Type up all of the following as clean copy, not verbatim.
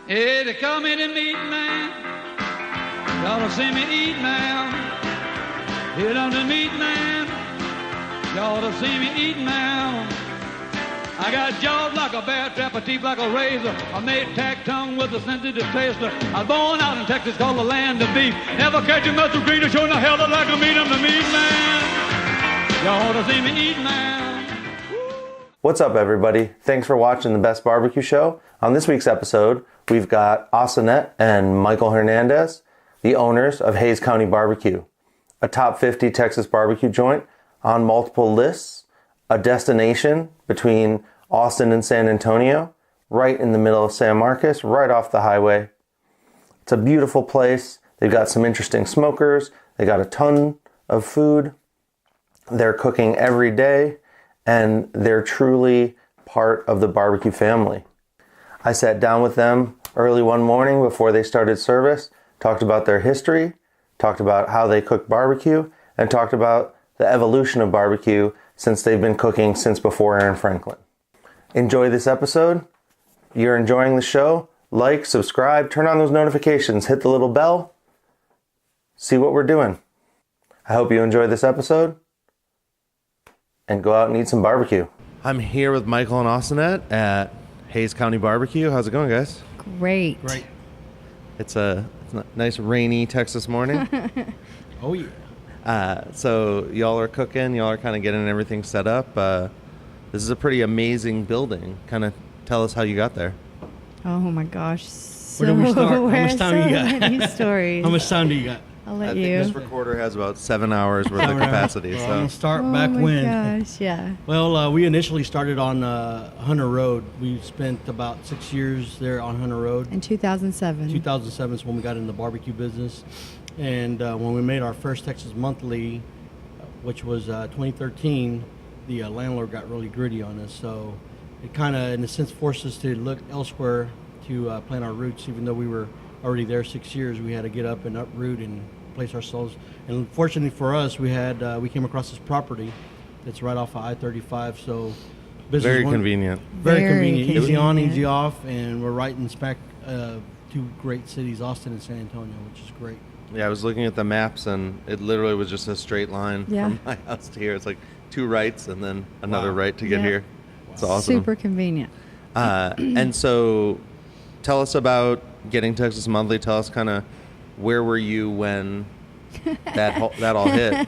Hey, they call me the meat man. Y'all will see me eat now. Hit on the meat man. Y'all will see me eat now. I got jaws like a bear trap, a teeth like a razor. I made tack tongue with a sensitive taster. I was born out in Texas called the land of beef. Never catch a muscle green or show no hell like a meat. I'm the meat man. Y'all will see me eat now. What's up, everybody? Thanks for watching the Best Barbecue Show. On this week's episode, we've got Ausinett and Michael Hernandez, the owners of Hays County Barbecue, a top 50 Texas barbecue joint on multiple lists, a destination between Austin and San Antonio, right in the middle of San Marcos, right off the highway. It's a beautiful place. They've got some interesting smokers. They got a ton of food. They're cooking every day, and they're truly part of the barbecue family. I sat down with them early one morning before they started service, talked about their history, talked about how they cook barbecue, and talked about the evolution of barbecue since they've been cooking since before Aaron Franklin. Enjoy this episode. You're enjoying the show? Like, subscribe, turn on those notifications, hit the little bell, see what we're doing. I hope you enjoy this episode and go out and eat some barbecue. I'm here with Michael and Ausinett at Hays County Barbecue. How's it going, guys? Great. It's a nice rainy Texas morning. Oh, yeah. So y'all are cooking, y'all are kind of getting everything set up. This is a pretty amazing building. Kind of tell us how you got there. Oh my gosh. So Where do we start? How much time you got? So many stories. How much time do you got? I'll let I you. think this recorder has about 7 hours worth of capacity. Well, I'm So gonna start Oh back my when. gosh, yeah. Well, we initially started on Hunter Road. We spent about 6 years there on Hunter Road. In 2007. 2007 is when we got in the barbecue business. And when we made our first Texas Monthly, which was 2013, the landlord got really gritty on us. So it kind of, in a sense, forced us to look elsewhere to plant our roots. Even though we were already there 6 years, we had to get up and uproot and place ourselves. And fortunately for us, we came across this property that's right off of I-35. So business very convenient. Very Very convenient. Easy on, convenient. easy off, and we're right in smack two great cities, Austin and San Antonio, which is great. Yeah, I was looking at the maps and it literally was just a straight line Yeah. from my house to here. It's like 2 rights and then another Wow. right to get Yeah. here. It's awesome. Super convenient. And so tell us about getting Texas Monthly. Tell us kind of where were you when that all hit?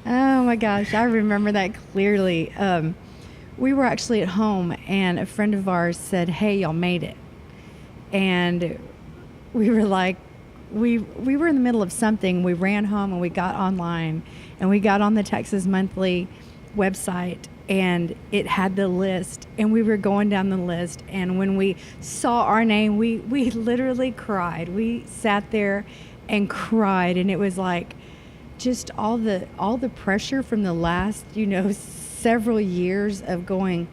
Oh my gosh, I remember that clearly. We were actually at home and a friend of ours said, "Hey, y'all made it." And we were like, we were in the middle of something. We ran home and we got online and we got on the Texas Monthly website and it had the list and we were going down the list, and when we saw our name, we literally cried. We sat there and cried, and it was like just all the pressure from the last, several years of going,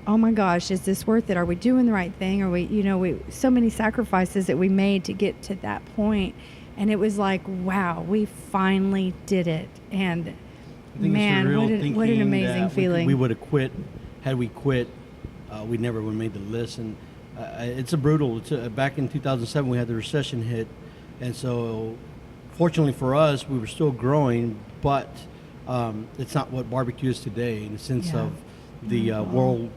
oh my gosh, is this worth it? Are we doing the right thing? Are we so many sacrifices that we made to get to that point. And it was like, wow, we finally did it. And I think man, it's surreal what an thinking amazing that feeling. We would have quit. Had we quit, we never would have made the list. And it's a brutal. Back in 2007, we had the recession hit. And so fortunately for us, we were still growing, but it's not what barbecue is today in the sense Yeah. of the world,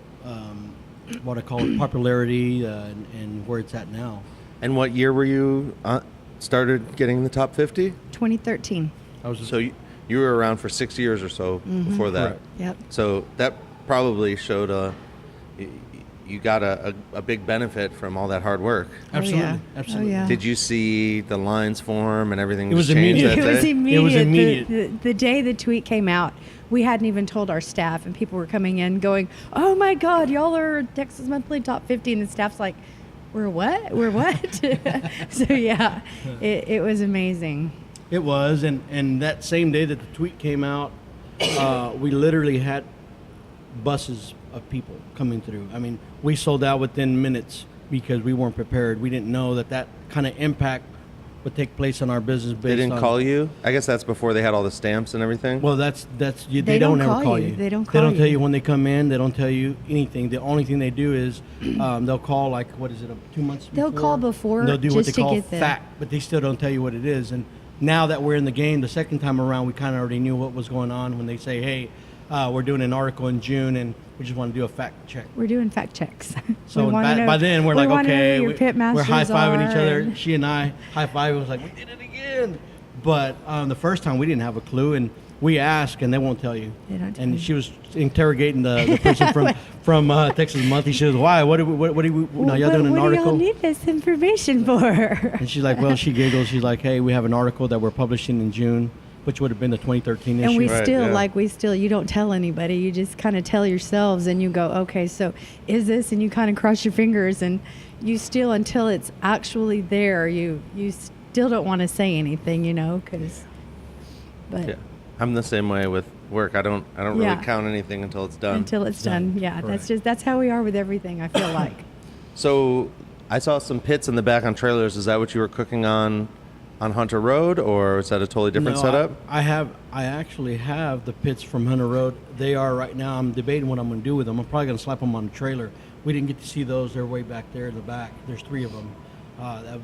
what I call it, popularity and where it's at now. And what year were you started getting in the top 50? 2013. I was just, So you were around for 6 years or so before that. Correct. Yep. So that probably showed you got a big benefit from all that hard work. absolutely, Oh, yeah. absolutely. Oh, yeah. Did you see the lines form and everything It was just change immediate. that It was day? immediate. It was immediate. The day the tweet came out, we hadn't even told our staff, and people were coming in going, "Oh my God, y'all are Texas Monthly Top 50," and the staff's like, "We're what? We're what?" So yeah, it was amazing. It was, and that same day that the tweet came out, we literally had buses of people coming through. I mean, we sold out within minutes because we weren't prepared. We didn't know that kind of impact would take place in our business based They didn't on, call you? I guess that's before they had all the stamps and everything. Well, they They don't don't ever call call you. you. They don't They call don't tell you. you when they come in. They don't tell you anything. The only thing they do is they'll call, like, what is it, 2 months before? They'll call before And they'll do what just they to call get the- fact, but they still don't tell you what it is. And now that we're in the game, the second time around, we kind of already knew what was going on when they say, hey, we're doing an article in June and we just want to do a fact check. We're doing fact checks. So We wanna know- by then we're we like, wanna know okay, who your pit we're masters high-fiving each are other. and- She and I high-fiving. It was like, we did it again. But the first time we didn't have a clue, and we asked, and they won't tell you. They don't tell and you. she was interrogating the person from Texas Monthly. She was, why? What do we? Now y'all doing an what do article? y'all need this information for? And she's like, well, she giggles. She's like, hey, we have an article that we're publishing in June, which would have been the 2013 issue. And we Right, still, yeah. you don't tell anybody. You just kind of tell yourselves and you go, okay, so is this? And you kind of cross your fingers and you still, until it's actually there, you still don't want to say anything, but Yeah. I'm the same way with work. I don't really Yeah. count anything until it's done. until it's done. Yeah, Correct. that's how we are with everything, I feel like. So I saw some pits in the back on trailers. Is that what you were cooking on Hunter Road, or is that a totally different No, setup? I actually have the pits from Hunter Road. They are right now. I'm debating what I'm going to do with them. I'm probably going to slap them on the trailer. We didn't get to see those. They're way back there in the back. There's 3 of them.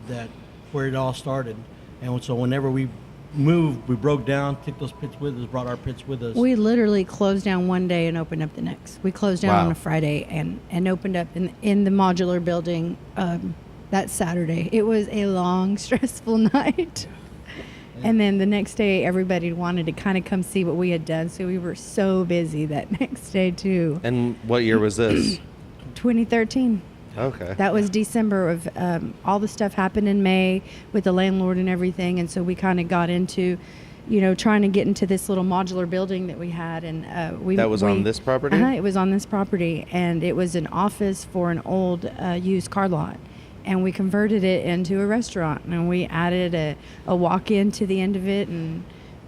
That where it all started. And so whenever we moved, we broke down, took those pits with us, brought our pits with us. We literally closed down one day and opened up the next. We closed down Wow. on a Friday and opened up in the modular building that Saturday. It was a long, stressful night. And then the next day, everybody wanted to kind of come see what we had done. So we were so busy that next day, too. And what year was this? 2013. Okay. That was December of all the stuff happened in May with the landlord and everything. And so we kind of got into, trying to get into this little modular building that we had. And That was on this property? It was on this property. And it was an office for an old used car lot. And we converted it into a restaurant. And we added a walk-in to the end of it and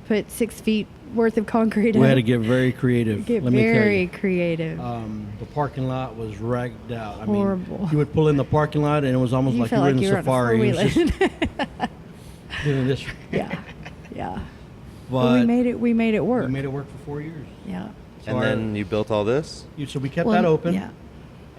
put 6 feet worth of concrete we up. had to get very creative. Get let me tell very you. creative. The parking lot was ragged out. I Horrible. mean, you would pull in the parking lot, and it was almost You like you felt were in like the you were on a safari. It was four-wheeler. just doing this. Yeah. But But we made it work. We made it work for 4 years. Yeah. So And then you built all this? So we kept Well, that open, yeah.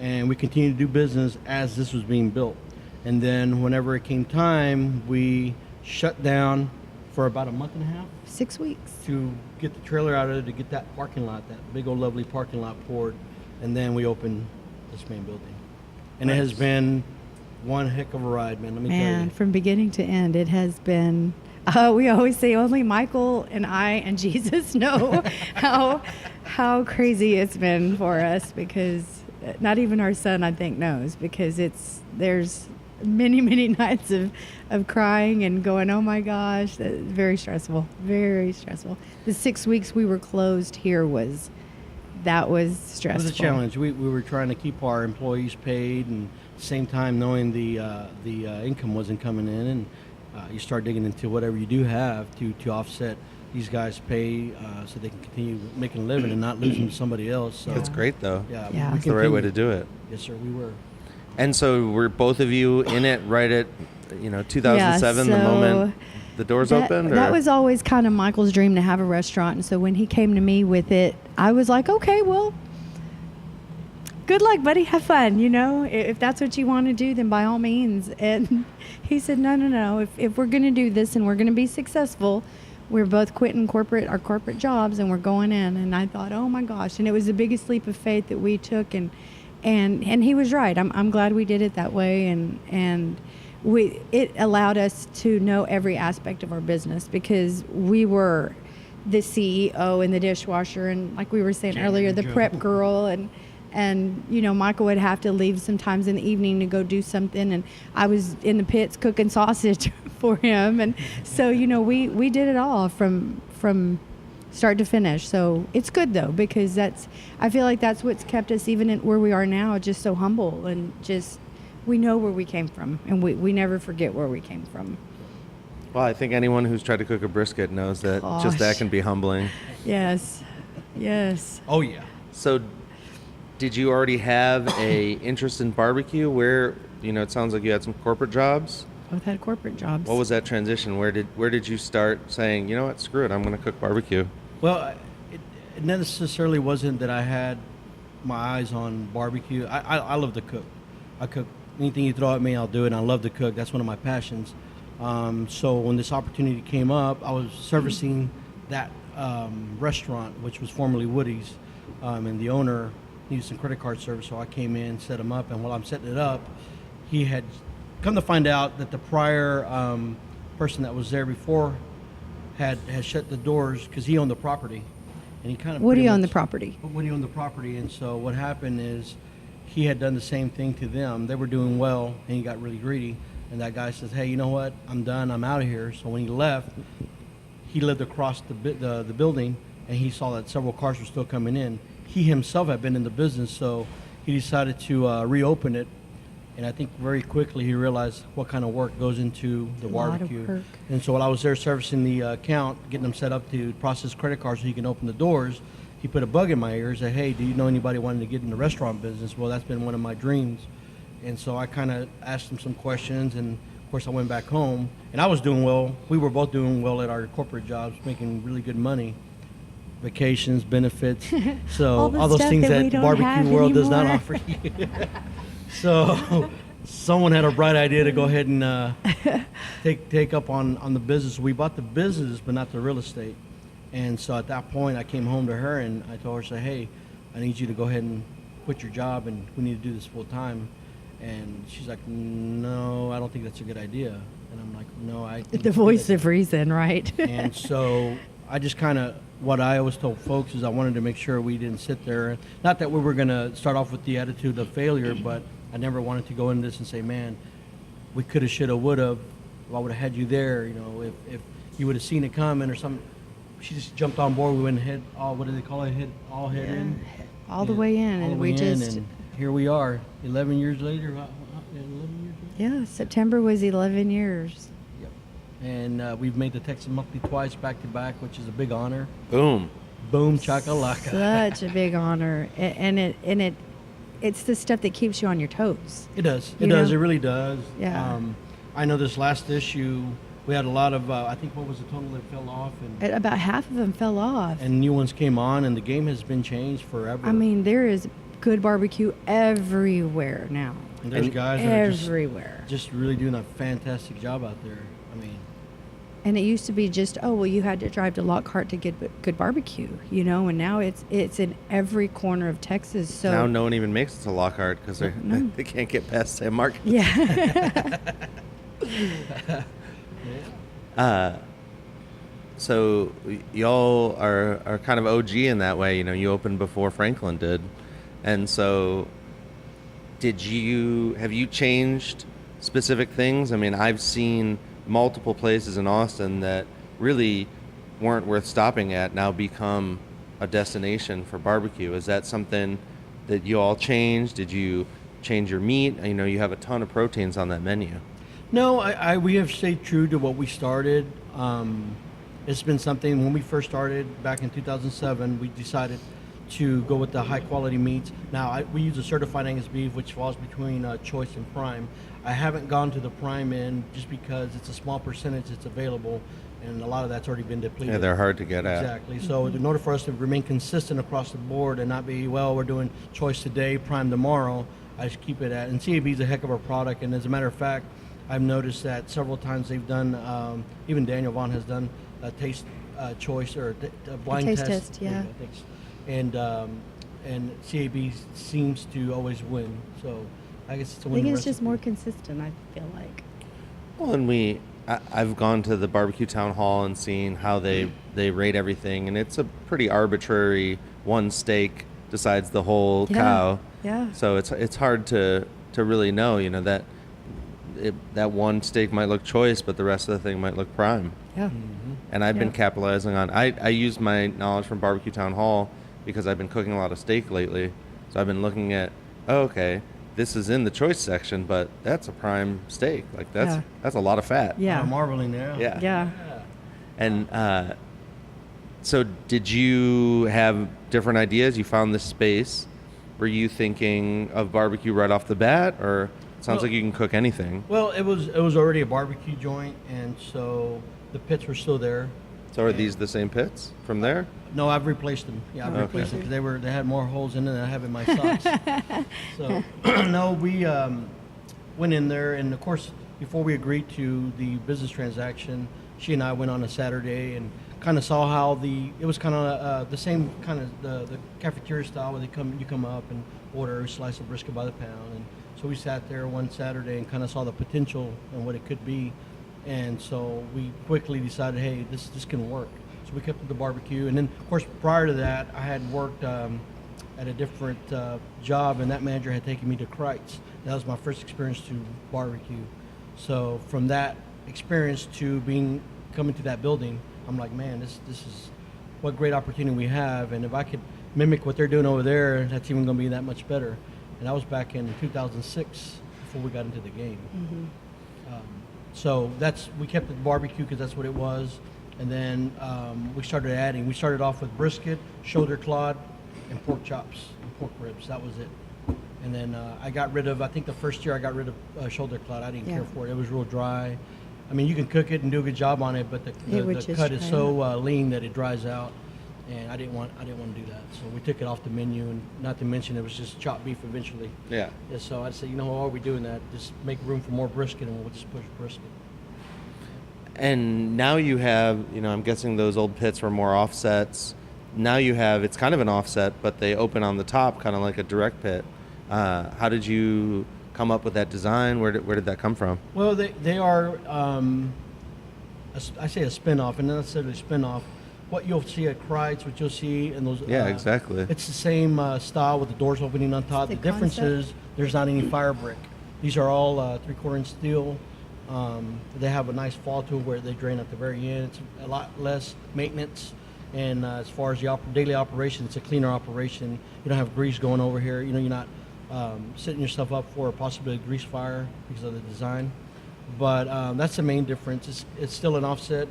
and we continued to do business as this was being built. And then whenever it came time, we shut down for about a month and a half 6 weeks. to get the trailer out of there, to get that parking lot, that big old lovely parking lot poured, and then we opened this main building. And it has been one heck of a ride, man. Let me tell And you. from beginning to end, it has been. We always say only Michael and I and Jesus know how crazy it's been for us, because not even our son, I think, knows, because there's many nights of crying and going, oh my gosh, very stressful. The 6 weeks we were closed here was stressful. It was a challenge. We were trying to keep our employees paid, and at the same time knowing the income wasn't coming in, and you start digging into whatever you do have to offset these guys' pay so they can continue making a living and not losing to somebody else. So, That's great, though. Yeah, Yeah. we That's the right way to continued. do it. Yes, sir, we were. And so were both of you in it right at 2007, the so moment the doors opened? Or? That was always kind of Michael's dream, to have a restaurant. And so when he came to me with it, I was like, okay, well, good luck, buddy. Have fun. If that's what you want to do, then by all means. And he said, no. If we're going to do this and we're going to be successful, we're both quitting our corporate jobs and we're going in. And I thought, oh my gosh. And it was the biggest leap of faith that we took. And he was right. I'm glad we did it that way. And it allowed us to know every aspect of our business, because we were the CEO and the dishwasher, and like we were saying earlier, the prep girl, and Michael would have to leave sometimes in the evening to go do something, and I was in the pits cooking sausage for him, and so we did it all from start to finish. So it's good though, because I feel like that's what's kept us even where we are now, just so humble, and just we know where we came from, and we never forget where we came from. Well, I think anyone who's tried to cook a brisket knows that just that Gosh. can be humbling. Yes. Oh, yeah. So did you already have a interest in barbecue where, it sounds like you had some corporate jobs? Both had corporate jobs. What was that transition? Where did you start saying, you know what, screw it, I'm going to cook barbecue? Well, it necessarily wasn't that I had my eyes on barbecue. I love to cook. I cook anything you throw at me, I'll do it. And I love to cook. That's one of my passions. So when this opportunity came up, I was servicing that restaurant, which was formerly Woody's, and the owner needed some credit card service. So I came in, set him up, and while I'm setting it up, he had come to find out that the prior person that was there before had shut the doors because he owned the property. And he kind of Woody owned the property. Woody owned the property, and so what happened is he had done the same thing to them. They were doing well, and he got really greedy. And that guy says, "Hey, you know what? I'm done. I'm out of here." So when he left, he lived across the building, and he saw that several cars were still coming in. He himself had been in the business, so he decided to reopen it. And I think very quickly he realized what kind of work goes into the barbecue. Work. And so while I was there servicing the account, getting them set up to process credit cards so he can open the doors, he put a bug in my ear, said, "Hey, do you know anybody wanting to get in the restaurant business?" Well, that's been one of my dreams. And so I kind of asked him some questions, and of course I went back home. And I was doing well. We were both doing well at our corporate jobs, making really good money. Vacations, benefits. So all those things that barbecue world does not offer you. So someone had a bright idea to go ahead and take up on the business. We bought the business, but not the real estate. And so at that point, I came home to her and I told her, say, "Hey, I need you to go ahead and quit your job, and we need to do this full time." And she's like, "No, I don't think that's a good idea." And I'm like, "No, I think The voice of reason, right? And so I just kind of, what I always told folks is I wanted to make sure we didn't sit there. Not that we were going to start off with the attitude of failure, but I never wanted to go into this and say, "Man, we could have, should have, would have. I would have had you there. You know, if you would have seen it coming or something." She just jumped on board. We went head, what do they call it? Head in. All the way in, All the and way we in, just. and here we are, 11 years later. 11 years later? Yeah, September was 11 years. Yep. And we've made the Texas Monthly twice back to back, which is a big honor. Boom. Boom chakalaka. Such a big honor, and it's the stuff that keeps you on your toes. It does. You It does. know? It really does. Yeah. I know this last issue, we had a lot of, I think, what was the total that fell off? And About half of them fell off. and new ones came on, and the game has been changed forever. I mean, there is good barbecue everywhere now. And there's guys that are Everywhere. just really doing a fantastic job out there. I mean, And it used to be just, oh, well, you had to drive to Lockhart to get good barbecue, you know, and now it's in every corner of Texas. So Now no one even makes it to Lockhart because No. they can't get past San Marcos. yeah. So y'all are kind of OG in that way. You know, you opened before Franklin did. And so have you changed specific things? I mean, I've seen multiple places in Austin that really weren't worth stopping at now become a destination for barbecue. Is that something that you all changed? Did you change your meat? You know, you have a ton of proteins on that menu. no, we have stayed true to what we started. It's been something, when we first started back in 2007, we decided to go with the high quality meats. Now, we use a certified Angus beef, which falls between choice and prime. I haven't gone to the prime end just because it's a small percentage that's available, and a lot of that's already been depleted. Yeah, they're hard to get at. Exactly. So in order for us to remain consistent across the board and not be, well, we're doing choice today, prime tomorrow, I just keep it at. And CAB is a heck of a product. And as a matter of fact, I've noticed that several times they've done, even Daniel Vaughn has done a taste choice or a blind taste test. test, yeah. Thanks. And CAB seems to always win. So I guess it's a I winning think it's just recipe. more consistent, I feel like. Well, and I've gone to the barbecue town hall and seen how they rate everything, and it's a pretty arbitrary one steak decides the whole Yeah, cow. yeah. So it's hard to really know, you know, that that one steak might look choice, but the rest of the thing might look prime. Yeah. And I've been Yeah. capitalizing on. I use my knowledge from barbecue town hall because I've been cooking a lot of steak lately. So I've been looking at, okay, this is in the choice section, but that's a prime steak. Like Yeah. that's a lot of fat. Yeah. I'm marveling there. Yeah. Yeah. And so did you have different ideas? You found this space. Were you thinking of barbecue right off the bat, or Sounds like you can cook anything. Well, it was already a barbecue joint, and so the pits were still there. So are these the same pits from there? No, I've replaced them. Yeah, I've replaced them because they had more holes in it than I have in my socks. So no, we went in there, and of course, before we agreed to the business transaction, she and I went on a Saturday and kind of saw how it was kind of the same kind of the cafeteria style where you come up and order a slice of brisket by the pound, and so we sat there one Saturday and kind of saw the potential and what it could be, and so we quickly decided, hey, this can work. So we kept it the barbecue, and then of course prior to that, I had worked at a different job, and that manager had taken me to Kreitz. That was my first experience to barbecue. So from that experience to coming to that building, I'm like, man, this is what great opportunity we have, and if I could mimic what they're doing over there, that's even going to be that much better. And that was back in 2006 before we got into the game. So we kept it barbecue because that's what it was. And then we started adding. We started off with brisket, shoulder clod, and pork chops and pork ribs. That was it. And then I got rid of, I think the first year I got rid of shoulder clod. I didn't care for it. It was real dry. I mean, you can cook it and do a good job on it, but the cut is so lean that it dries out. And I didn't want to do that. So we took it off the menu, and not to mention it was just chopped beef eventually. Yeah. So I'd say, why are we doing that? Just make room for more brisket, and we'll just push brisket. And now you have, I'm guessing those old pits were more offsets. Now you have, it's kind of an offset, but they open on the top, kind of like a direct pit. How did you come up with that design? Where did that come from? Well, they are, I say a spin-off, and not necessarily a spin-off. What you'll see at Kreitz, what you'll see in those... Yeah, exactly. It's the same style with the doors opening on top. The difference is there's not any fire brick. These are all 3/4 inch steel. They have a nice fall to it where they drain at the very end. It's a lot less maintenance. And as far as the daily operation, it's a cleaner operation. You don't have grease going over here. You're not setting yourself up for a possibility grease fire because of the design. But that's the main difference. It's still an offset.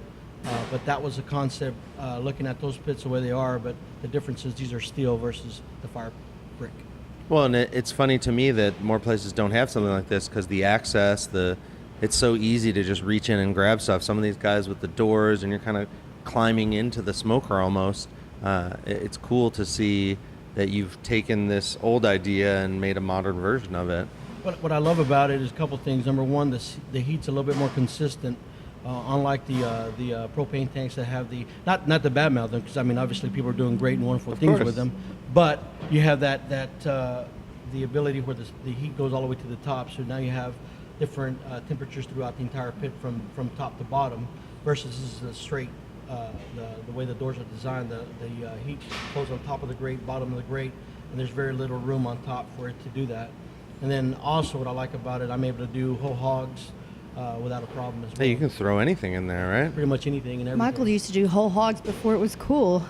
But that was the concept, looking at those pits the way they are, but the difference is these are steel versus the fire brick. Well, and it's funny to me that more places don't have something like this because the access, it's so easy to just reach in and grab stuff. Some of these guys with the doors, and you're kind of climbing into the smoker almost. It's cool to see that you've taken this old idea and made a modern version of it. What I love about it is a couple things. Number one, the heat's a little bit more consistent. Unlike the propane tanks that have not to badmouth them, because I mean obviously people are doing great and wonderful things with them, but you have that the ability where the heat goes all the way to the top. So now you have different temperatures throughout the entire pit from top to bottom, versus this is a straight the way the doors are designed. The heat goes on top of the grate, bottom of the grate, and there's very little room on top for it to do that. And then also what I like about it, I'm able to do whole hogs. Without a problem as well. Hey, you can throw anything in there, right? Pretty much anything and everything. Michael used to do whole hogs before it was cool.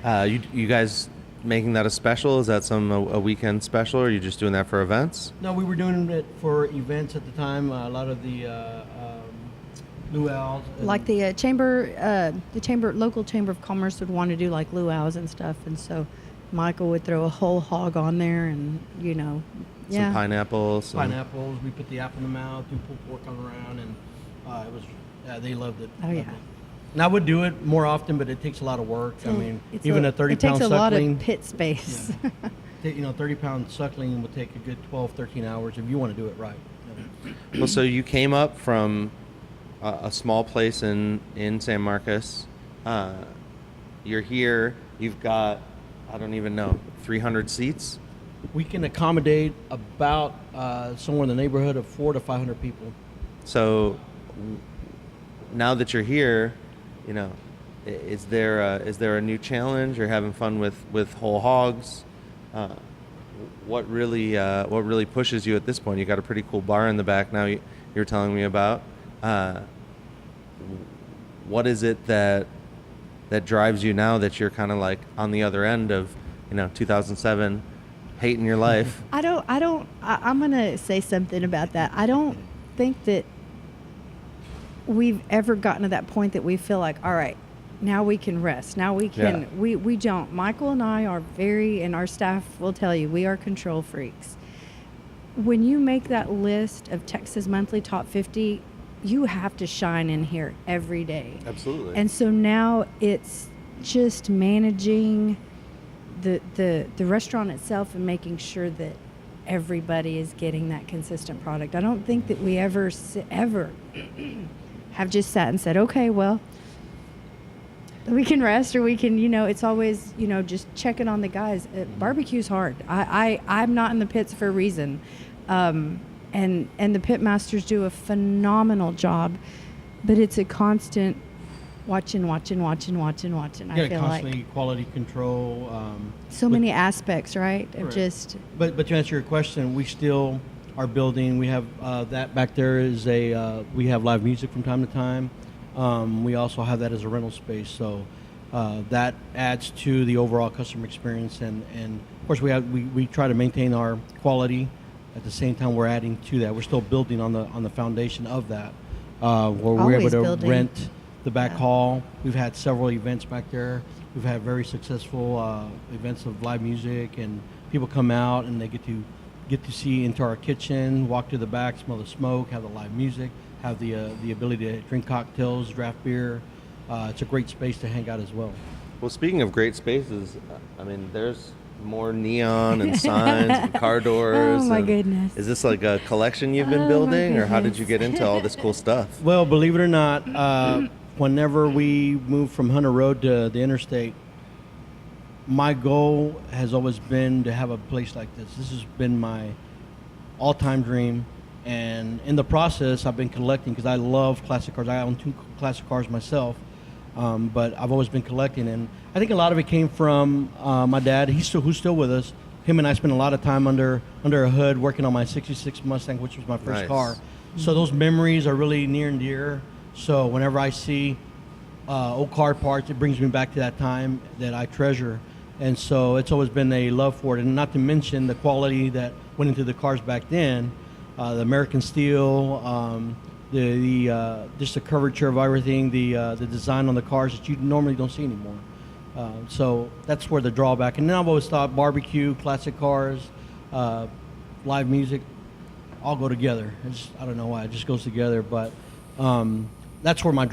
You guys making that a special? Is that a weekend special, or are you just doing that for events? No, we were doing it for events at the time. A lot of the luau's. Like the local chamber of commerce would want to do like luau's and stuff, and so Michael would throw a whole hog on there, and some pineapples. Pineapples. We put the apple in the mouth, do pulled pork on around, and it was. They loved it. Oh yeah. And I would do it more often, but it takes a lot of work. I mean, even a 30-pound suckling. It takes a lot of pit space. Yeah. 30-pound suckling would take a good 12, 13 hours if you want to do it right. Well, so you came up from a small place in San Marcos. You're here. You've got, I don't even know, 300 seats? We can accommodate about somewhere in the neighborhood of 400 to 500 people. So now that you're here, is there a new challenge? You're having fun with whole hogs. What really pushes you at this point? You got a pretty cool bar in the back now. You're telling me about. What is it that drives you now that you're kind of like on the other end of 2007? Hating your life. I'm going to say something about that. I don't think that we've ever gotten to that point that we feel like, all right, now we can rest. Now we can, we don't. Michael and I are and our staff will tell you, we are control freaks. when you make that list of Texas Monthly Top 50, you have to shine in here every day. Absolutely. And so now it's just managing the restaurant itself and making sure that everybody is getting that consistent product. I don't think that we ever have just sat and said, okay, well, we can rest, or we can, it's always, just checking on the guys. Barbecue's hard. I'm not in the pits for a reason. And the pit masters do a phenomenal job, but it's a constant watching. I feel constantly like quality control. many aspects, right? Of Right. just. But to answer your question, we still are building. We have that back there is we have live music from time to time. We also have that as a rental space, so that adds to the overall customer experience. And of course, we try to maintain our quality. At the same time, we're adding to that. We're still building on the foundation of that, where we're able Always to building. rent the back Yeah. hall. We've had several events back there. We've had very successful events of live music, and people come out and they get to see into our kitchen, walk to the back, smell the smoke, have the live music, have the ability to drink cocktails, draft beer. It's a great space to hang out as well. Well, speaking of great spaces, I mean, there's more neon and signs and car doors. Oh, my and goodness. Is this like a collection you've been Oh, my building, or how did you goodness. get into all this cool stuff? Well, believe it or not, whenever we moved from Hunter Road to the interstate, my goal has always been to have a place like this. This has been my all-time dream. And in the process, I've been collecting because I love classic cars. I own 2 classic cars myself, but I've always been collecting. And I think a lot of it came from my dad. Who's still with us. Him and I spent a lot of time under a hood working on my '66 Mustang, which was my first Nice. car. So those memories are really near and dear. So whenever I see old car parts, it brings me back to that time that I treasure. And so it's always been a love for it. And not to mention the quality that went into the cars back then. The American steel, just the curvature of everything, the design on the cars that you normally don't see anymore. So that's where the drawback. And then I've always thought barbecue, classic cars, live music, all go together. I don't know why, it just goes together. But that's where my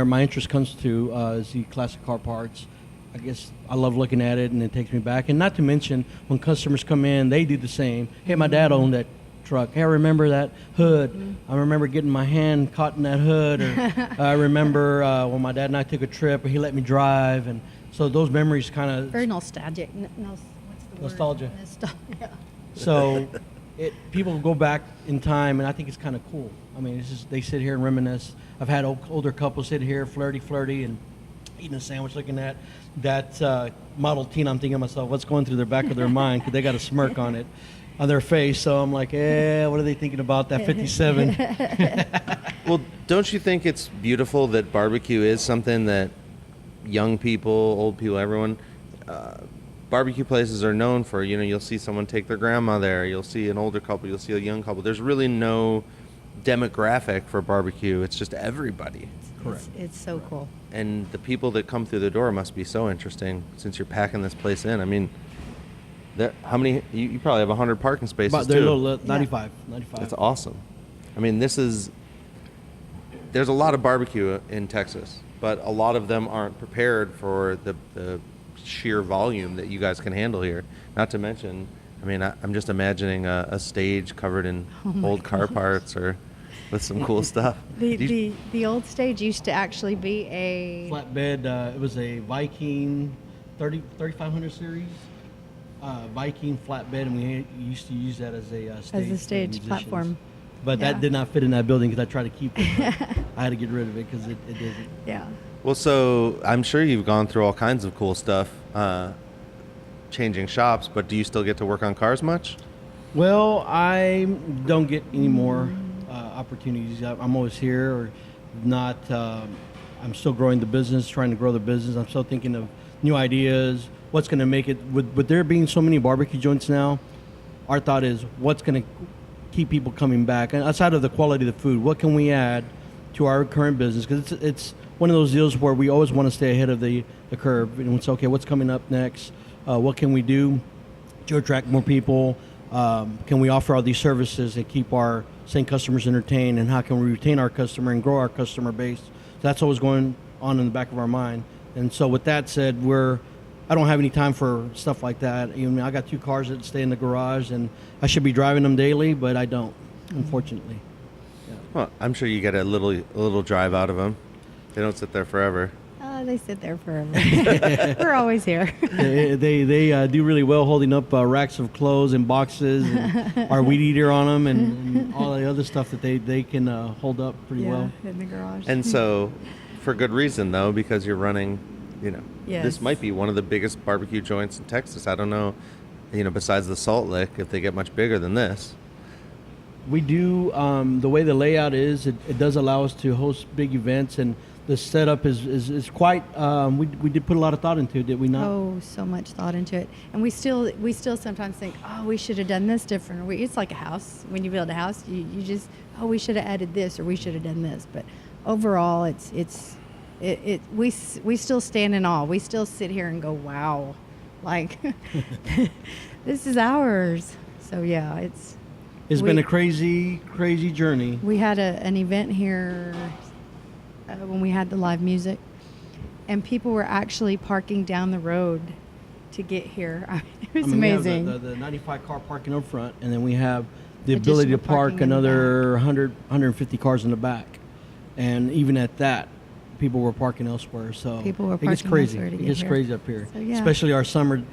my interest comes to is the classic car parts. I guess I love looking at it, and it takes me back. And not to mention, when customers come in, they do the same. Hey, my dad owned that truck. Hey, I remember that hood. I remember getting my hand caught in that hood. Or I remember when my dad and I took a trip, and he let me drive. And so those memories kind of Very nostalgic. What's the word? Nostalgia. Nostalgia. So people go back in time, and I think it's kind of cool. I mean, it's just they sit here and reminisce. I've had older couples sit here, flirty, and eating a sandwich, looking at that Model T, and I'm thinking to myself, what's going through the back of their mind? Because they got a smirk on their face. So I'm like, what are they thinking about that 57? Well, don't you think it's beautiful that barbecue is something that young people, old people, everyone, barbecue places are known for? You'll see someone take their grandma there. You'll see an older couple. You'll see a young couple. There's really no demographic for barbecue. It's just everybody. Correct. It's so cool. And the people that come through the door must be so interesting since you're packing this place in. I mean, how many? You probably have 100 parking spaces About they're too. little, 95. That's awesome. I mean, there's a lot of barbecue in Texas, but a lot of them aren't prepared for the sheer volume that you guys can handle here. Not to mention, I mean, I'm just imagining a stage covered in old car parts or with some cool stuff. The old stage used to actually be a Flatbed, it was a Viking 3500 series. Viking flatbed, and we used to use that as a stage, for stage musicians. platform. But Yeah. that did not fit in that building because I tried to keep it. But I had to get rid of it because it didn't. yeah. Well, so I'm sure you've gone through all kinds of cool stuff, changing shops, but do you still get to work on cars much? Well, I don't get any more opportunities. I'm always here, or not. I'm still growing the business, trying to grow the business. I'm still thinking of new ideas. What's going to make it? With there being so many barbecue joints now, our thought is what's going to keep people coming back. And outside of the quality of the food, what can we add to our current business? Because it's one of those deals where we always want to stay ahead of the curve. And it's okay. What's coming up next? What can we do to attract more people? can we offer all these services and keep our same customers entertained, and how can we retain our customer and grow our customer base? So that's always going on in the back of our mind. And so with that said, I don't have any time for stuff like that. I got 2 cars that stay in the garage, and I should be driving them daily, but I don't, unfortunately. Yeah. Well, I'm sure you get a little drive out of them. They don't sit there forever. They sit there forever. We're always here. They do really well holding up racks of clothes and boxes, and our weed eater on them, and all the other stuff that they can hold up pretty well. In the garage. And so, for good reason, though, because you're running, Yes. this might be one of the biggest barbecue joints in Texas. I don't know, besides the Salt Lick, if they get much bigger than this. We do, the way the layout is, it does allow us to host big events, and the setup is quite, we did put a lot of thought into it, did we not? Oh, so much thought into it. And we still sometimes think, oh, we should have done this different. It's like a house. When you build a house, you just, oh, we should have added this, or we should have done this. But overall, we still stand in awe. We still sit here and go, wow, like this is ours. So yeah, it's been a crazy journey. We had an event here when we had the live music, and people were actually parking down the road to get here. It was amazing. We have the 95 car parking up front, and then we have the ability to park another 150 cars in the back. And even at that, people were parking elsewhere. So people were it gets parking crazy. elsewhere to It get gets here. crazy up here, So, yeah. especially our summer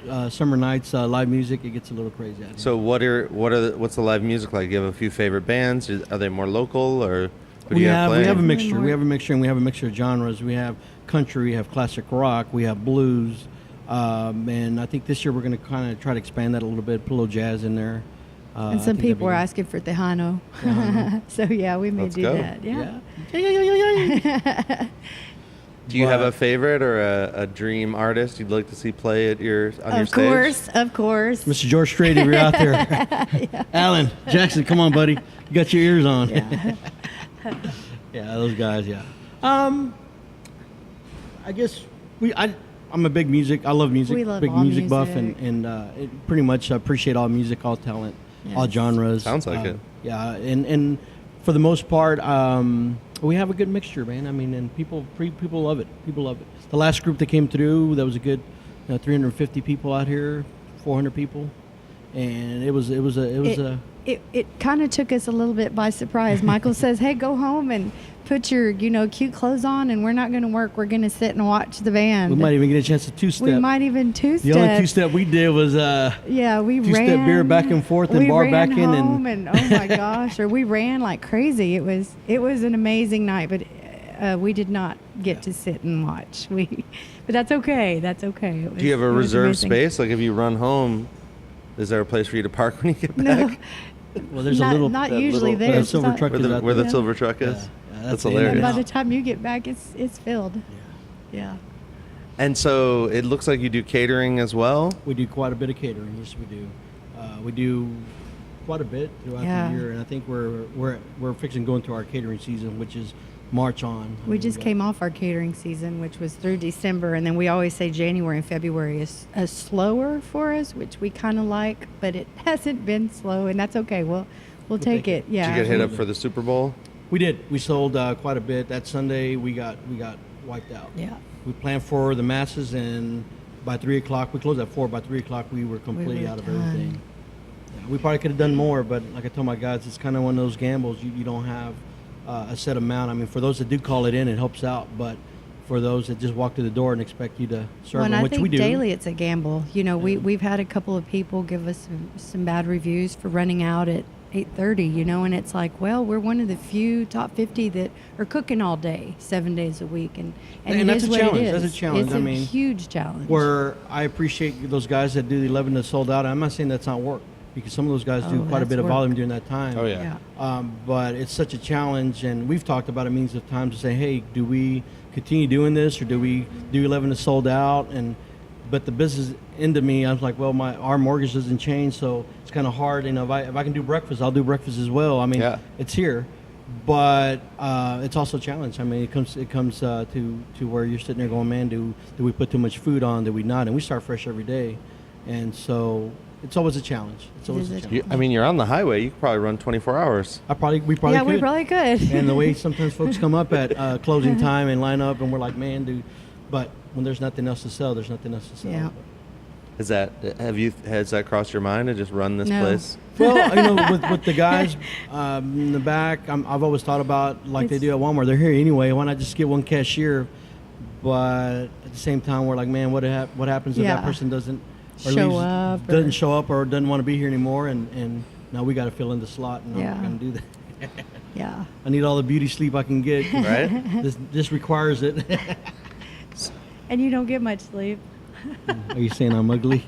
nights live music. It gets a little crazy out here. So what's the live music like? You have a few favorite bands? Are they more local, or who do you have playing? We have a More. mixture. We have a mixture, and we have a mixture of genres. We have country, we have classic rock, we have blues, and I think this year we're going to kind of try to expand that a little bit, put a little jazz in there. And some people were asking for Tejano. So yeah, we may Let's do go. that. Yeah. Do you have a favorite or a dream artist you'd like to see play at your Of stage? Of course. Mr. George Strait, if you're out there. Alan Jackson, come on, buddy. You got your ears on. Yeah. Yeah, those guys, yeah. I guess I'm a big music. I love music. We love big all music buff, music. and it pretty much appreciate all music, all talent, all Yes. genres. Sounds like it. Yeah, and for the most part, we have a good mixture, man. I mean, and people love it. People love it. The last group that came through, that was a good 350 people out here, 400 people, and it was a. It kind of took us a little bit by surprise. Michael says, "Hey, go home and put your cute clothes on, and we're not going to work. We're going to sit and watch the band." We might even get a chance to two-step. We might even two-step. The only two-step we did was yeah, we two-step ran beer back and forth and bar back in, home and oh my gosh, or we ran like crazy. It was an amazing night, but we did not get to sit and watch. But that's okay. That's okay. Do you have a it was reserved amazing. space? Like if you run home, is there a place for you to park when you get back? No, well, there's not, a little not that usually little- there. that It's silver not- truck Where is the, out where the there. silver truck is? Yeah, That's in and hilarious. And by out. the time you get back, it's filled. Yeah. And so it looks like you do catering as well. We do quite a bit of catering. Yes, we do. We do quite a bit throughout Yeah. the year, and I think we're fixing to go into our catering season, which is March on. We just came off our catering season, which was through December, and then we always say January and February is slower for us, which we kind of like, but it hasn't been slow, and that's okay. We'll take it. Yeah. Did you get hit up for the Super Bowl? We did. We sold quite a bit. That Sunday we got wiped out. Yeah. We planned for the masses, and by 3 o'clock, we closed at 4. By 3 o'clock, we were completely were out of done. everything. Yeah, we probably could have done more, but like I told my guys, it's kind of one of those gambles. You don't have a set amount. I mean, for those that do call it in, it helps out, but for those that just walk through the door and expect you to serve Well, and them, I which think we do. daily it's a gamble. We've had a couple of people give us some bad reviews for running out at 8:30. And it's like, well, we're one of the few top 50 that are cooking all day, 7 days a week, and it that's is a what challenge. it is. That's a challenge. It's I a mean, huge challenge. Where I appreciate those guys that do the 11 to sold out. I'm not saying that's not work, because some of those guys do Oh, quite a that's bit of work. volume during that time. Oh, yeah. But it's such a challenge, and we've talked about it means of times to say, hey, do we continue doing this, or do we do 11 to sold out? But the business into me, I was like, well, our mortgage doesn't change, so it's kind of hard. If I can do breakfast, I'll do breakfast as well. I mean, Yeah. it's here, but it's also a challenge. I mean, it comes to where you're sitting there going, man, do we put too much food on? Do we not? And we start fresh every day, and so it's always a challenge. It's always a challenge. I mean, you're on the highway. You could probably run 24 hours. We probably we could. probably could. And the way sometimes folks come up at closing time and line up, and we're like, man, dude. But when there's nothing else to sell, there's nothing else to sell. Yeah. Has that crossed your mind to just run this No. place? Well, with the guys in the back, I've always thought about like they do at Walmart. They're here anyway. Why not just get one cashier? But at the same time, we're like, man, what happens if that person doesn't show up or doesn't want to be here anymore? And now we got to fill in the slot, and I'm not going to do that. Yeah. I need all the beauty sleep I can get. Right? This requires it. And you don't get much sleep. Are you saying I'm ugly?